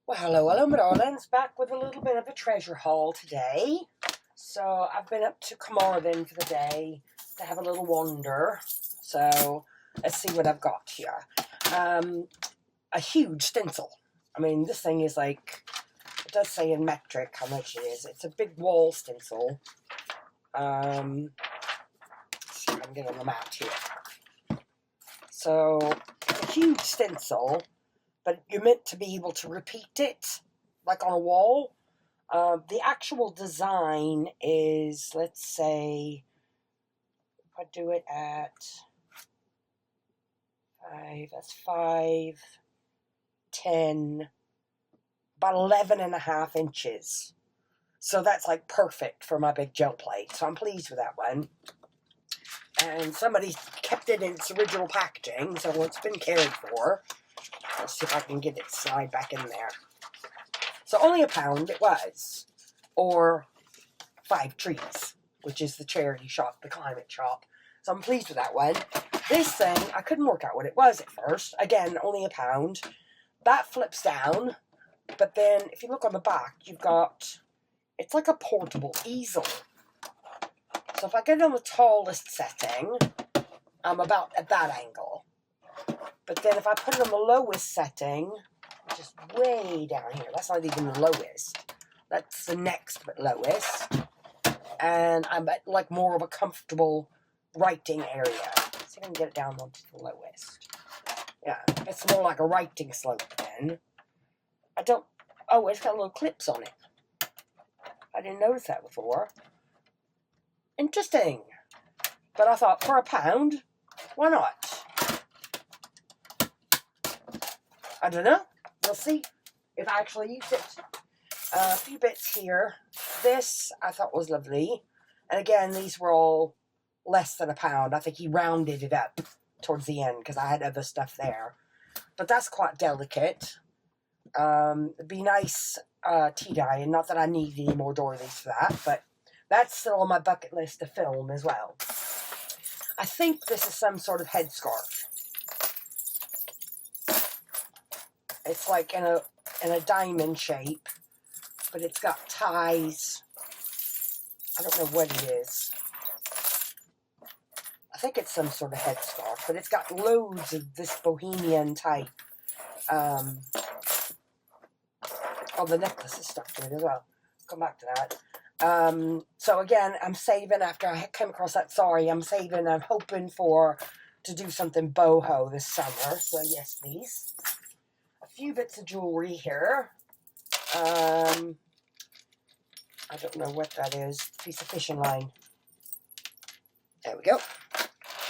Well, hello, my darlings. Back with a little bit of a treasure haul today. So I've been up to Carmarthen for the day to have a little wander. So let's see what I've got here. A huge stencil. I mean, this thing is like, it does say in metric how much it is. It's a big wall stencil. Let's see if I can get on the map here. So it's a huge stencil, but you're meant to be able to repeat it, like on a wall. The actual design is, let's say, if I do it at 5, that's 5, 10, about 11.5 inches. So that's like perfect for my big gel plate. So I'm pleased with that one. And somebody kept it in its original packaging, so it's been cared for. Let's see if I can get it slide back in there. So only £1 it was, or 5 trees, which is the charity shop, the climate shop. So I'm pleased with that one. This thing, I couldn't work out what it was at first. Again, only £1. That flips down, but then if you look on the back, you've got, it's like a portable easel. So if I get it on the tallest setting, I'm about at that angle. But then if I put it on the lowest setting, which is way down here, that's not even the lowest. That's the next but lowest. And I'm at like more of a comfortable writing area. So I can get it down onto the lowest. Yeah, it's more like a writing slope then. Oh, it's got little clips on it. I didn't notice that before. Interesting. But I thought, for £1, why not? I don't know. We'll see if I actually use it. A few bits here. This I thought was lovely. And again, these were all less than £1. I think he rounded it up towards the end because I had other stuff there. But that's quite delicate. It'd be nice tea dye, and not that I need any more doilies for that, but that's still on my bucket list to film as well. I think this is some sort of headscarf. It's like in a diamond shape, but it's got ties. I don't know what it is. I think it's some sort of headscarf, but it's got loads of this bohemian type. Oh, the necklace is stuck to it as well. Come back to that. So again, I'm saving after I came across that. Sorry, I'm saving. I'm hoping to do something boho this summer. So yes, please. A few bits of jewellery here. I don't know what that is. Piece of fishing line. There we go.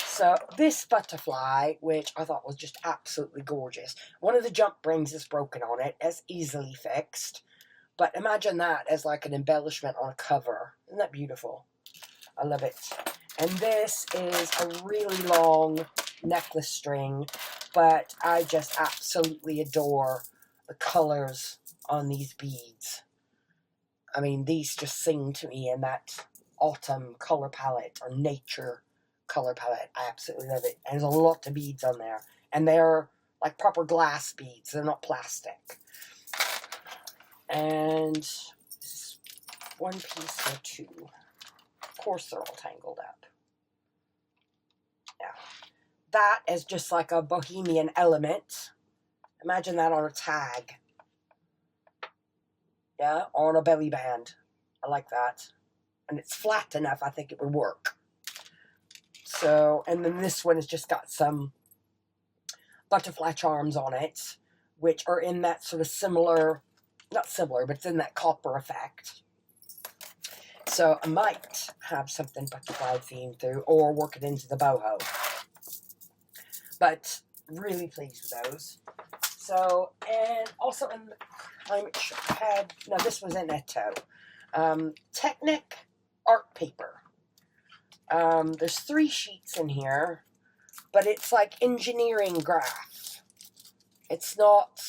So this butterfly, which I thought was just absolutely gorgeous. One of the jump rings is broken on it. It's easily fixed. But imagine that as like an embellishment on a cover. Isn't that beautiful? I love it. And this is a really long necklace string. But I just absolutely adore the colors on these beads. I mean, these just sing to me in that autumn color palette or nature color palette. I absolutely love it. And there's a lot of beads on there. And they're like proper glass beads. They're not plastic. And this is one piece or two. Of course, they're all tangled up. Yeah. That is just like a bohemian element. Imagine that on a tag. Yeah, or on a belly band. I like that. And it's flat enough, I think it would work. So, and then this one has just got some butterfly charms on it, which are in that sort of similar, not similar, but it's in that copper effect. So I might have something butterfly themed through, or work it into the boho. But really pleased with those. So, and also in the climate shop no, this was in Netto. Technic art paper. There's 3 sheets in here, but it's like engineering graph. It's not,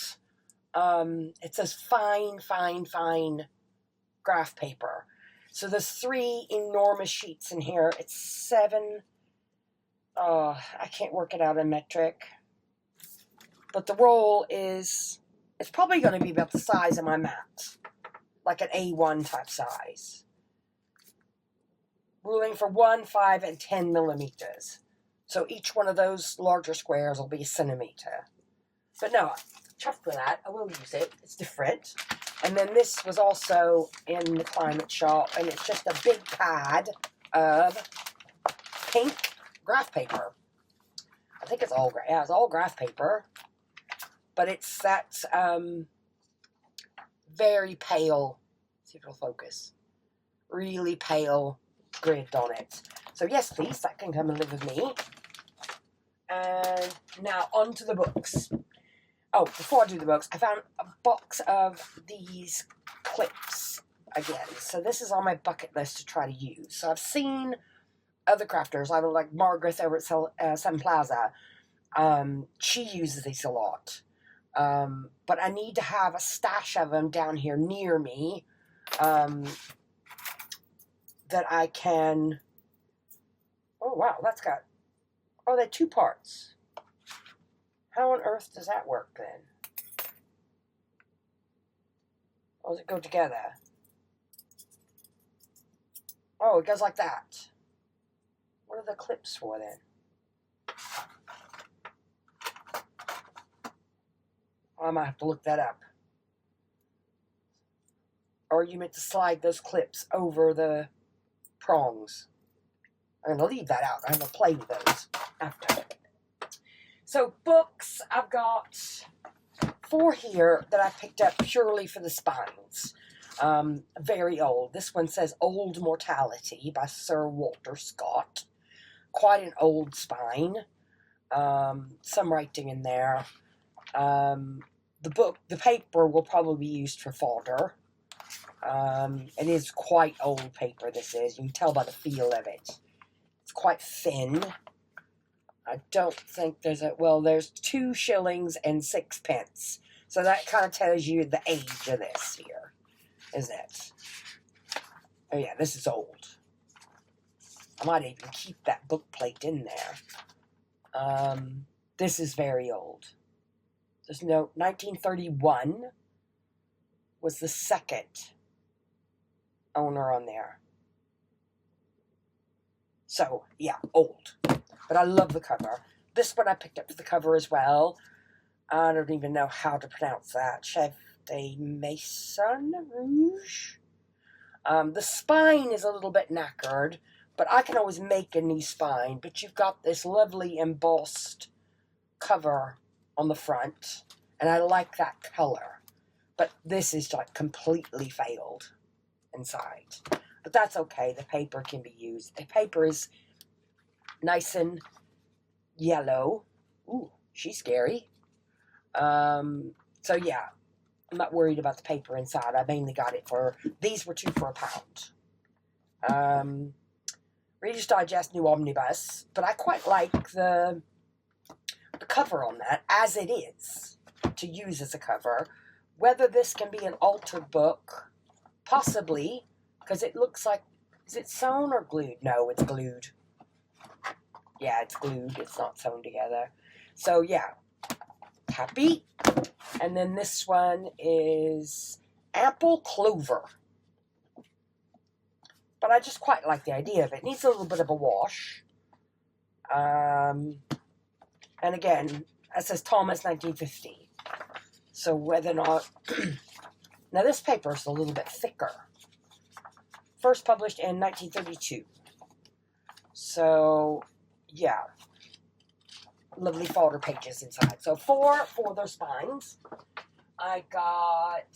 it says fine graph paper. So there's 3 enormous sheets in here. It's 7, I can't work it out in metric. But the roll is It's probably going to be about the size of my mat, like an A1 type size. Ruling for 1, 5, and 10 millimeters. So each one of those larger squares will be a centimeter. But no, chuffed with that. I will use it. It's different. And then this was also in the Climate Shop, and it's just a big pad of pink graph paper. I think it's all graph paper, but it's that very pale, see if it'll focus, really pale grid on it. So yes, please, that can come and live with me. And now on to the books. Oh, before I do the books, I found a box of these clips again. So this is on my bucket list to try to use. So I've seen other crafters, I like Margaret over at Sun Plaza. She uses these a lot. But I need to have a stash of them down here near me that I can... Oh, wow, that's got... Oh, they're 2 parts. How on earth does that work, then? Or does it go together? Oh, it goes like that. What are the clips for, then? I might have to look that up. Or you meant to slide those clips over the prongs. I'm going to leave that out. I'm going to play with those after. So books, I've got 4 here that I picked up purely for the spines. Very old. This one says Old Mortality by Sir Walter Scott. Quite an old spine. Some writing in there. The paper will probably be used for fodder. It is quite old paper, this is. You can tell by the feel of it. It's quite thin. I don't think there's there's 2 shillings and 6p. So that kind of tells you the age of this here, isn't it? Oh yeah, this is old. I might even keep that book plate in there. This is very old. There's no 1931 was the second owner on there. So yeah, old. But I love the cover. This one I picked up for the cover as well. I don't even know how to pronounce that. Chef de Maison Rouge. The spine is a little bit knackered, but I can always make a new spine. But you've got this lovely embossed cover on the front, and I like that color. But this is like completely failed inside. But that's okay. The paper can be used. The paper is nice and yellow. Ooh, she's scary. So yeah, I'm not worried about the paper inside. I mainly got it for, these were 2 for £1. Reader's Digest New Omnibus, but I quite like the cover on that, as it is, to use as a cover. Whether this can be an altered book, possibly, because it looks like, is it sewn or glued? No, it's glued. Yeah, it's glued. It's not sewn together. So, yeah. Happy. And then this one is Apple Clover. But I just quite like the idea of it. It needs a little bit of a wash. And again, it says Thomas 1950. So whether or not... Now this paper is a little bit thicker. First published in 1932. So... yeah, lovely folder pages inside. So 4 for their spines. I got,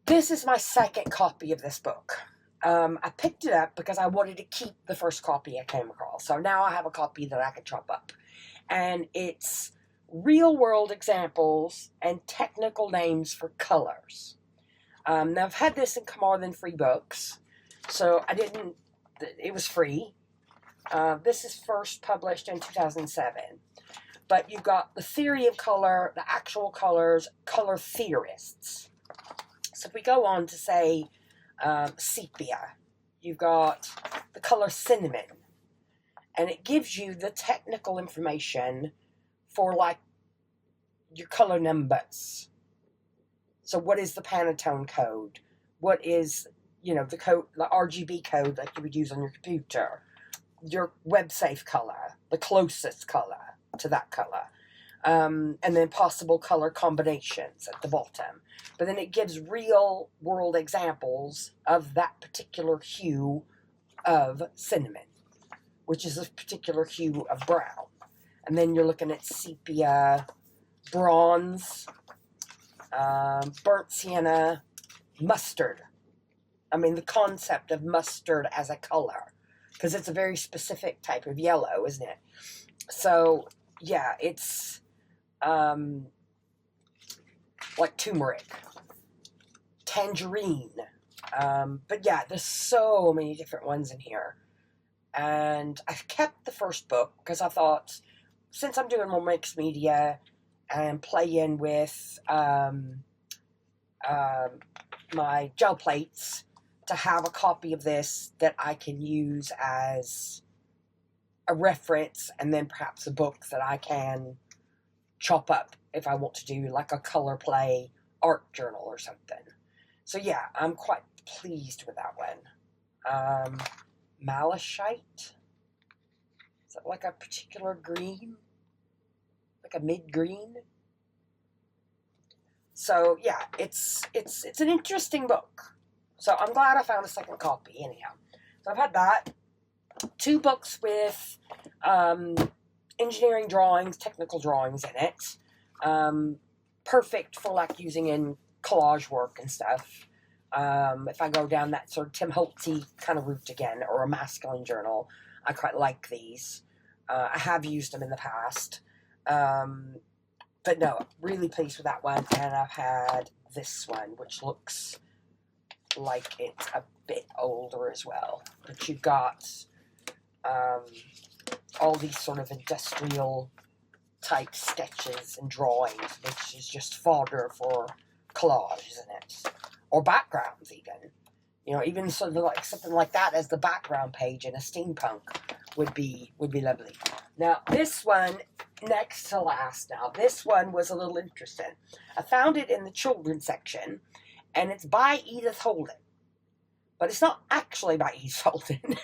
this is my second copy of this book. I picked it up because I wanted to keep the first copy I came across. So now I have a copy that I can chop up. And it's real world examples and technical names for colors. Now I've had this in more than free books. So it was free. This is first published in 2007. But you've got the theory of color, the actual colors, color theorists. So if we go on to say sepia, you've got the color cinnamon. And it gives you the technical information for like your color numbers. So what is the Pantone code? What is, you know, the code, the RGB code that you would use on your computer? Your web-safe color, the closest color to that color. And then possible color combinations at the bottom. But then it gives real world examples of that particular hue of cinnamon, which is a particular hue of brown. And then you're looking at sepia, bronze, burnt sienna, mustard. I mean, the concept of mustard as a color, because it's a very specific type of yellow, isn't it? So, yeah, it's like turmeric, tangerine. But yeah, there's so many different ones in here. And I kept the first book because I thought, since I'm doing more mixed media and playing with my gel plates, to have a copy of this that I can use as a reference, and then perhaps a book that I can chop up if I want to do like a color play art journal or something. So yeah, I'm quite pleased with that one. Malachite. Is it like a particular green? Like a mid-green? So yeah, it's an interesting book. So I'm glad I found a second copy anyhow. So I've had that. 2 books with engineering drawings, technical drawings in it. Perfect for like using in collage work and stuff. If I go down that sort of Tim Holtzy kind of route again, or a masculine journal, I quite like these. I have used them in the past. But no, really pleased with that one. And I've had this one, which looks like it's a bit older as well. But you've got all these sort of industrial type sketches and drawings, which is just fodder for collage, isn't it? Or backgrounds even. You know, even sort of like something like that as the background page in a steampunk would be lovely. Now, this one, next to last now, this one was a little interesting. I found it in the children's section, and it's by Edith Holden. But it's not actually by Edith Holden.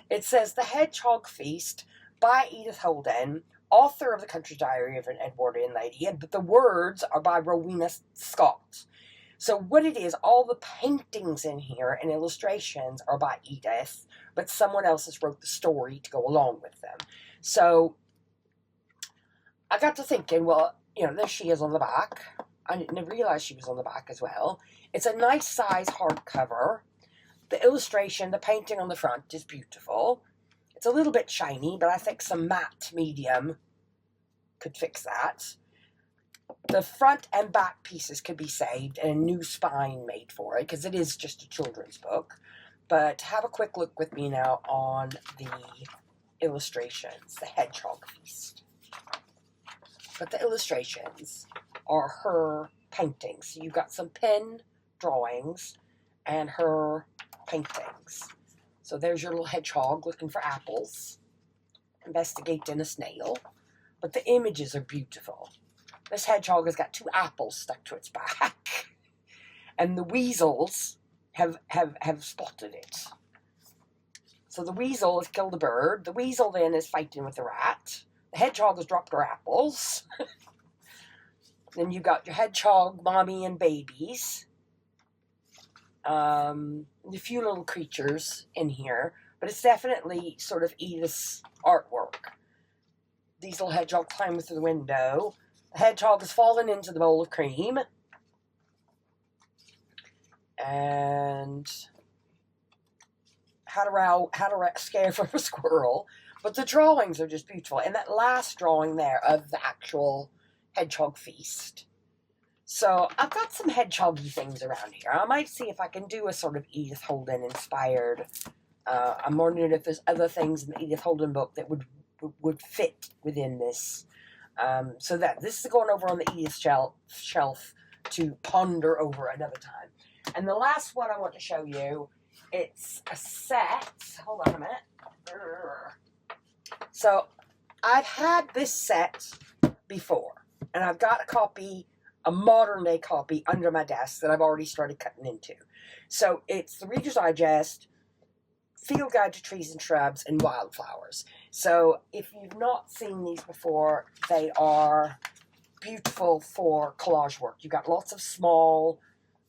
It says The Hedgehog Feast by Edith Holden, author of The Country Diary of an Edwardian Lady, but the words are by Rowena Scott. So what it is, all the paintings in here and illustrations are by Edith, but someone else has wrote the story to go along with them. So I got to thinking, well, you know, there she is on the back. I didn't realize she was on the back as well. It's a nice size hardcover. The illustration, the painting on the front is beautiful. It's a little bit shiny, but I think some matte medium could fix that. The front and back pieces could be saved and a new spine made for it, because it is just a children's book. But have a quick look with me now on the illustrations, The Hedgehog Feast. But the illustrations are her paintings. So you've got some pen drawings and her paintings. So there's your little hedgehog looking for apples, investigating a snail. But the images are beautiful. This hedgehog has got 2 apples stuck to its back. And the weasels have spotted it. So the weasel has killed the bird. The weasel then is fighting with the rat. The hedgehog has dropped her apples. Then you got your hedgehog, mommy, and babies. A few little creatures in here. But it's definitely sort of Edith's artwork. These little hedgehogs climbing through the window. The hedgehog has fallen into the bowl of cream. And how to scare from a squirrel. But the drawings are just beautiful. And that last drawing there of the actual hedgehog feast. So I've got some hedgehoggy things around here. I might see if I can do a sort of Edith Holden inspired. I'm wondering if there's other things in the Edith Holden book that would fit within this. So that this is going over on the Edith shelf to ponder over another time. And the last one I want to show you, it's a set. Hold on a minute. So I've had this set before. And I've got a copy, a modern day copy, under my desk that I've already started cutting into. So it's the Reader's Digest, Field Guide to Trees and Shrubs, and Wildflowers. So if you've not seen these before, they are beautiful for collage work. You've got lots of small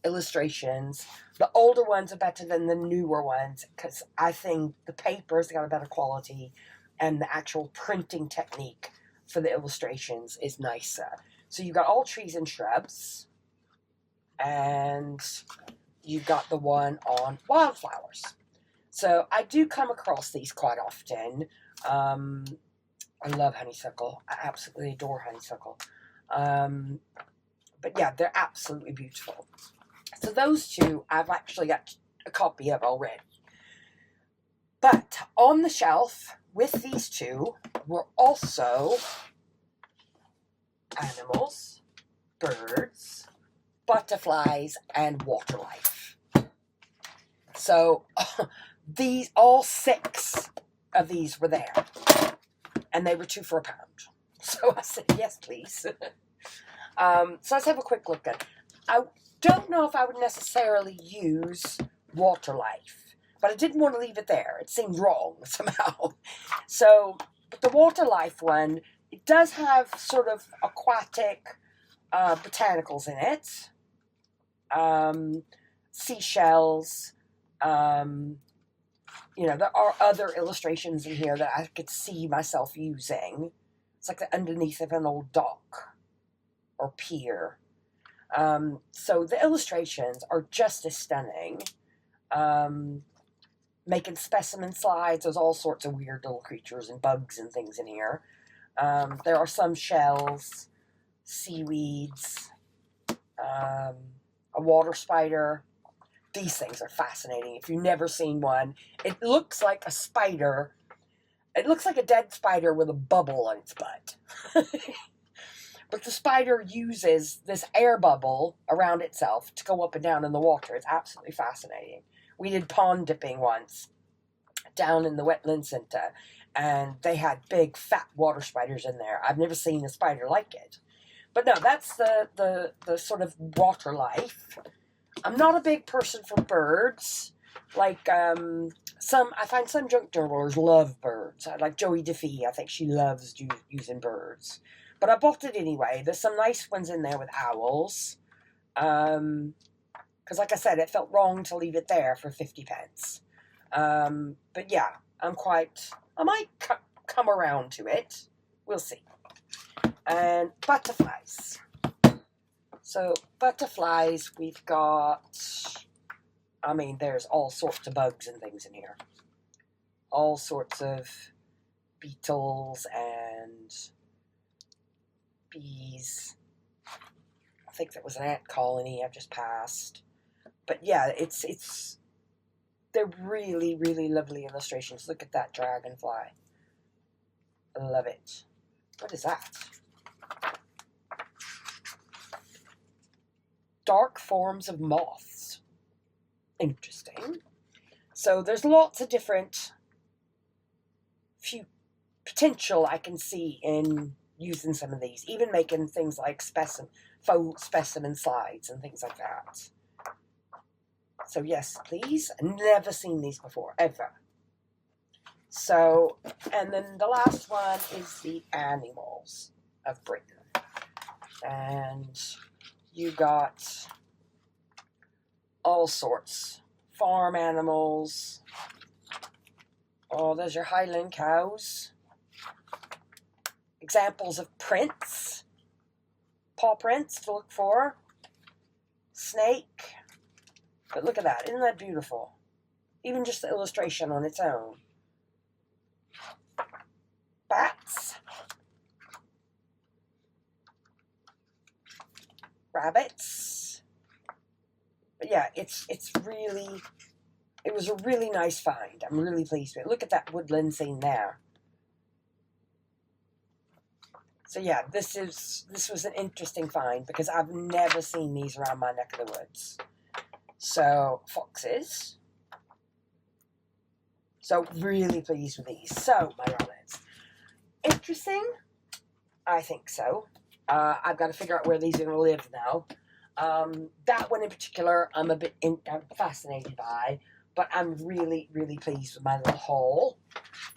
illustrations. The older ones are better than the newer ones because I think the paper's got a better quality and the actual printing technique for the illustrations is nicer. So you've got all trees and shrubs, and you've got the one on wildflowers. So I do come across these quite often. I love honeysuckle. I absolutely adore honeysuckle. But yeah, they're absolutely beautiful. So those two I've actually got a copy of already. But on the shelf with these two were also animals, birds, butterflies, and water life. So these, all 6 of these were there. And they were 2 for £1. So I said, yes, please. So let's have a quick look at it. I don't know if I would necessarily use water life, but I didn't want to leave it there. It seemed wrong somehow. So the water life one, it does have sort of aquatic botanicals in it. Seashells. You know, there are other illustrations in here that I could see myself using. It's like the underneath of an old dock or pier. So the illustrations are just as stunning. Making specimen slides. There's all sorts of weird little creatures and bugs and things in here. There are some shells, seaweeds, a water spider. These things are fascinating. If you've never seen one, it looks like a spider. It looks like a dead spider with a bubble on its butt. But the spider uses this air bubble around itself to go up and down in the water. It's absolutely fascinating. We did pond dipping once down in the wetland center, and they had big fat water spiders in there. I've never seen a spider like it. But no, that's the sort of water life. I'm not a big person for birds. Like, I find some junk journalers love birds. Like Joey DeFee, I think she loves using birds. But I bought it anyway. There's some nice ones in there with owls. Because like I said, it felt wrong to leave it there for 50 pence. But yeah, I might come around to it. We'll see. And butterflies. So butterflies, we've got, there's all sorts of bugs and things in here. All sorts of beetles and bees. I think that was an ant colony I've just passed. But yeah, they're really, really lovely illustrations. Look at that dragonfly. I love it. What is that? Dark forms of moths. Interesting. So there's lots of different potential I can see in using some of these. Even making things like faux specimen slides and things like that. So yes, please. I've never seen these before, ever. So, and then the last one is the animals of Britain. And you got all sorts. Farm animals. Oh, there's your Highland cows. Examples of prints. Paw prints to look for. Snake. But look at that. Isn't that beautiful? Even just the illustration on its own. Bats. Rabbits. But yeah, it was a really nice find. I'm really pleased with it. Look at that woodland scene there. So yeah, this was an interesting find because I've never seen these around my neck of the woods. So, foxes. So, really pleased with these. So, my darlings, interesting? I think so. I've got to figure out where these are going to live now. That one in particular, I'm fascinated by, but I'm really, really pleased with my little haul.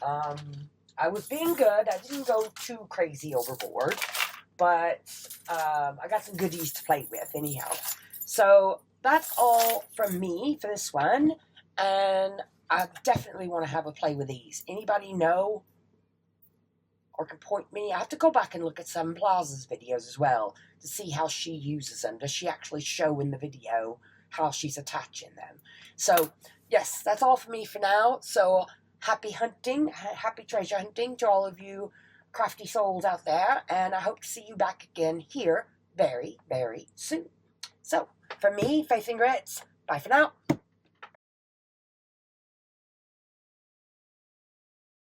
I was being good. I didn't go too crazy overboard, but I got some goodies to play with anyhow. So that's all from me for this one, and I definitely want to have a play with these. Anybody know or can point me? I have to go back and look at some Plaza's videos as well to see how she uses them. Does she actually show in the video how she's attaching them? So yes, that's all for me for now. So happy hunting, happy treasure hunting to all of you crafty souls out there, and I hope to see you back again here very, very soon. So, from me, Faith and Grits, bye for now.